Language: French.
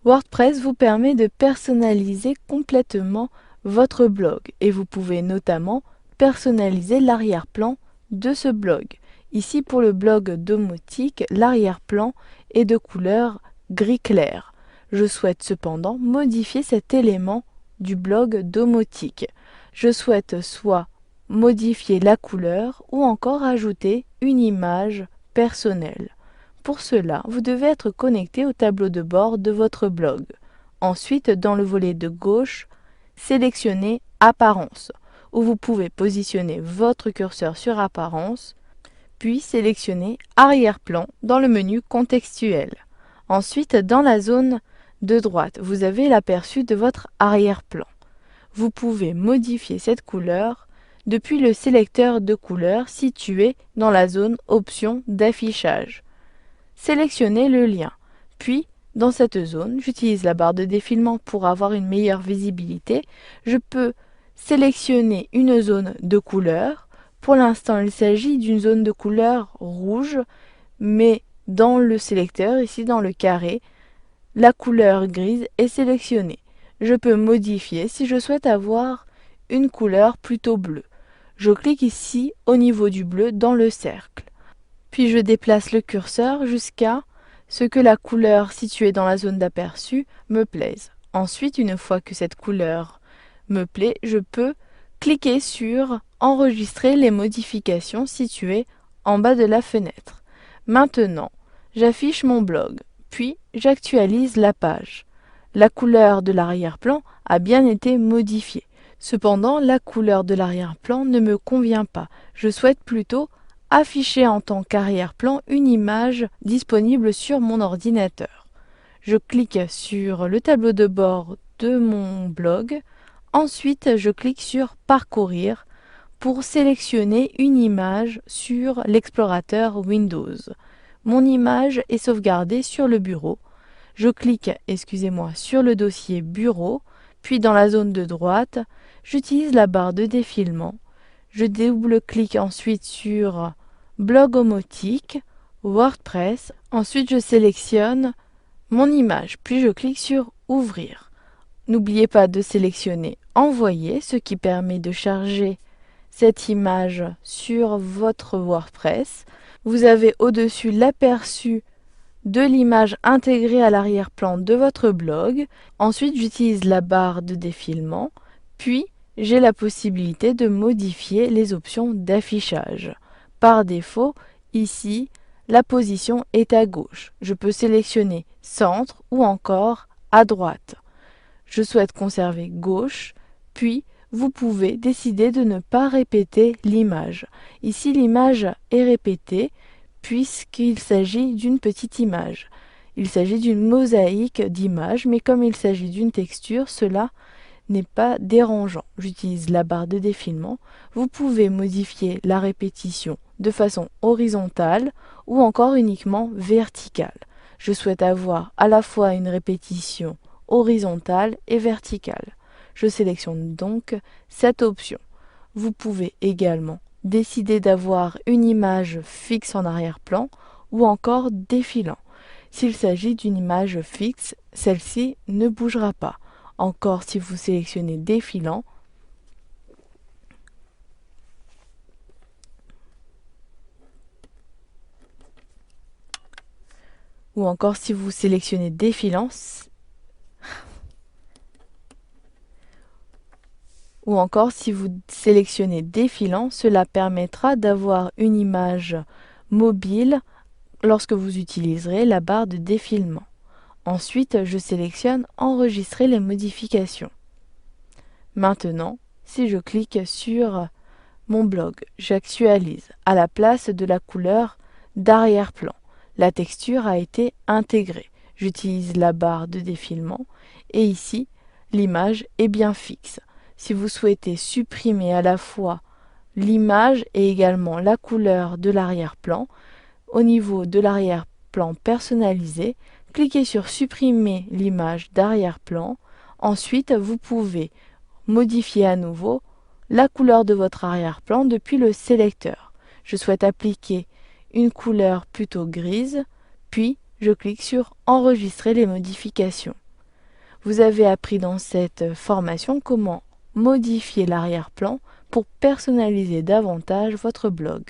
WordPress vous permet de personnaliser complètement votre blog et vous pouvez notamment personnaliser l'arrière-plan de ce blog. Ici pour le blog domotique, l'arrière-plan est de couleur gris clair. Je souhaite cependant modifier cet élément du blog domotique. Je souhaite soit modifier la couleur ou encore ajouter une image personnelle. Pour cela, vous devez être connecté au tableau de bord de votre blog. Ensuite, dans le volet de gauche, sélectionnez Apparence, où vous pouvez positionner votre curseur sur Apparence, puis sélectionnez Arrière-plan dans le menu Contextuel. Ensuite, dans la zone de droite, vous avez l'aperçu de votre arrière-plan. Vous pouvez modifier cette couleur depuis le sélecteur de couleurs situé dans la zone Options d'affichage. Sélectionnez le lien, puis dans cette zone, j'utilise la barre de défilement pour avoir une meilleure visibilité. Je peux sélectionner une zone de couleur. Pour l'instant, il s'agit d'une zone de couleur rouge, mais dans le sélecteur, ici dans le carré, la couleur grise est sélectionnée. Je peux modifier si je souhaite avoir une couleur plutôt bleue. Je clique ici au niveau du bleu dans le cercle. Puis je déplace le curseur jusqu'à ce que la couleur située dans la zone d'aperçu me plaise. Ensuite, une fois que cette couleur me plaît, je peux cliquer sur Enregistrer les modifications situées en bas de la fenêtre. Maintenant, j'affiche mon blog, puis j'actualise la page. La couleur de l'arrière-plan a bien été modifiée. Cependant, la couleur de l'arrière-plan ne me convient pas. Je souhaite plutôt afficher en tant qu'arrière-plan une image disponible sur mon ordinateur. Je clique sur le tableau de bord de mon blog. Ensuite, je clique sur Parcourir pour sélectionner une image sur l'explorateur Windows. Mon image est sauvegardée sur le bureau. Je clique, sur le dossier Bureau, puis dans la zone de droite, j'utilise la barre de défilement. Je double-clique ensuite sur Blogomotique, WordPress. Ensuite, je sélectionne mon image, puis je clique sur Ouvrir. N'oubliez pas de sélectionner Envoyer, ce qui permet de charger cette image sur votre WordPress. Vous avez au-dessus l'aperçu de l'image intégrée à l'arrière-plan de votre blog. Ensuite, j'utilise la barre de défilement, puis j'ai la possibilité de modifier les options d'affichage. Par défaut, ici, la position est à gauche. Je peux sélectionner centre ou encore à droite. Je souhaite conserver gauche, puis vous pouvez décider de ne pas répéter l'image. Ici, l'image est répétée puisqu'il s'agit d'une petite image. Il s'agit d'une mosaïque d'images, mais comme il s'agit d'une texture, cela n'est pas dérangeant. J'utilise la barre de défilement. Vous pouvez modifier la répétition de façon horizontale ou encore uniquement verticale. Je souhaite avoir à la fois une répétition horizontale et verticale. Je sélectionne donc cette option. Vous pouvez également décider d'avoir une image fixe en arrière-plan ou encore défilant. S'il s'agit d'une image fixe, celle-ci ne bougera pas. Encore si vous sélectionnez défilant, ou encore si vous sélectionnez défilant, cela permettra d'avoir une image mobile lorsque vous utiliserez la barre de défilement. Ensuite, je sélectionne Enregistrer les modifications. Maintenant, si je clique sur mon blog, j'actualise. À la place de la couleur d'arrière-plan, la texture a été intégrée. J'utilise la barre de défilement et ici, l'image est bien fixe. Si vous souhaitez supprimer à la fois l'image et également la couleur de l'arrière-plan, au niveau de l'arrière-plan personnalisé, cliquez sur Supprimer l'image d'arrière-plan. Ensuite, vous pouvez modifier à nouveau la couleur de votre arrière-plan depuis le sélecteur. Je souhaite appliquer une couleur plutôt grise, puis je clique sur Enregistrer les modifications. Vous avez appris dans cette formation comment modifier l'arrière-plan pour personnaliser davantage votre blog.